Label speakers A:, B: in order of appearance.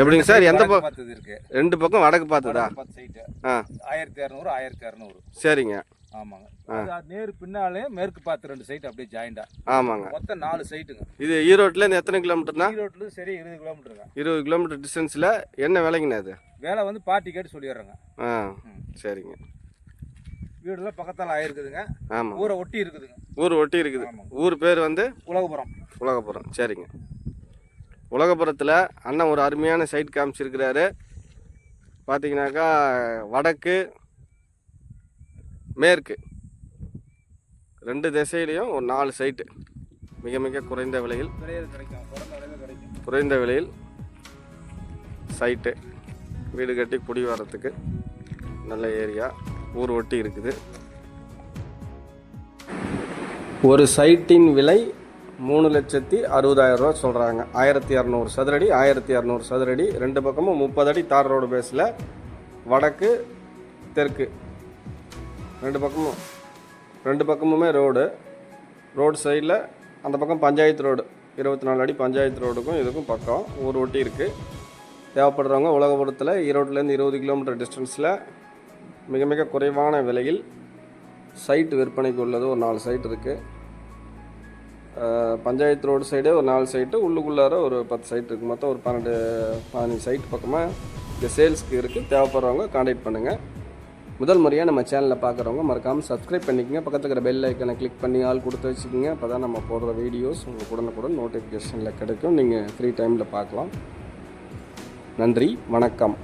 A: எப்படிங்க சார்? எந்த
B: வடக்கு பார்த்தது இருக்கு,
A: 2 பக்கம் வடக்கு பார்த்ததா?
B: பார்த்து சைட்டு
A: ஆ
B: 1200 1200.
A: சரிங்க.
B: ஆமாங்க. அது நேரு பின்னாலே மேற்கு பார்த்து 2 சைட் அப்படியே ஜாயிண்டா.
A: ஆமாங்க.
B: மொத்தம் 4 சைட்டுங்க.
A: இது ஈரோட்லேருந்து எத்தனை கிலோமீட்டர்னா?
B: ஈரோட்ல சரி 20 கிலோமீட்டருங்க.
A: 20 கிலோமீட்டர் டிஸ்டன்ஸில் என்ன விலைங்கண்ணா அது?
B: வேலை வந்து பார்ட்டி கேட்டு சொல்லிடுறேங்க.
A: ஆ சரிங்க.
B: வீடெல்லாம் பக்கத்தால் ஆயிருக்குதுங்க.
A: ஆமாம்,
B: ஊரை ஒட்டி இருக்குதுங்க.
A: ஊர் ஒட்டி இருக்குது. ஊர் பேர் வந்து
B: உலகபுரம்.
A: உலகபுரம். சரிங்க. உலகபுரத்தில் அண்ணன் ஒரு அருமையான சைட் காமிச்சிருக்கிறாரு. பார்த்தீங்கன்னாக்கா வடக்கு மேற்கு 2 திசையிலையும் ஒரு 4 சைட்டு மிக மிக குறைந்த விலையில் சைட்டு வீடு கட்டி குடி வரத்துக்கு நல்ல ஏரியா, ஊர் ஒட்டி இருக்குது. ஒரு சைட்டின் விலை 3,60,000 ரூபா சொல்கிறாங்க. 1200 சதுரடி, 1200 சதுரடி, 2 பக்கமும் 30 அடி தார் ரோடு பேஸில், வடக்கு தெற்கு 2 பக்கமுமே ரோடு சைடில் அந்த பக்கம் பஞ்சாயத்து ரோடு 24 அடி பஞ்சாயத்து ரோடுக்கும் இதுக்கும் பக்கம் ஊர் ஒட்டி இருக்குது. தேவைப்படுறவங்க உலகபுரத்தில் ஈரோட்டிலேருந்து 20 கிலோமீட்டர் டிஸ்டன்ஸில் மிக மிக குறைவான விலையில் சைட்டு விற்பனைக்கு உள்ளது. ஒரு 4 சைட் இருக்குது. பஞ்சாயத்து ரோடு சைடே ஒரு 4 சைட்டு, உள்ளுக்குள்ளார ஒரு 10 சைட் இருக்குது. மொத்தம் ஒரு 12-15 சைட் பக்கமாக இந்த சேல்ஸ்க்கு இருக்குது. தேவைப்படுறவங்க கான்டாக்ட் பண்ணுங்கள். முதல் முறையாக நம்ம சேனலில் பார்க்குறவங்க மறக்காமல் சப்ஸ்கிரைப் பண்ணிக்கோங்க. பக்கத்தில் இருக்கிற பெல் ஐக்கனை கிளிக் பண்ணி ஆள் கொடுத்து வச்சுக்கோங்க. அப்போ தான் நம்ம போடுற வீடியோஸ் உங்களுக்கு உடனுக்குடன் நோட்டிஃபிகேஷனில் கிடைக்கும். நீங்கள் ஃப்ரீ டைமில் பார்க்கலாம். நன்றி, வணக்கம்.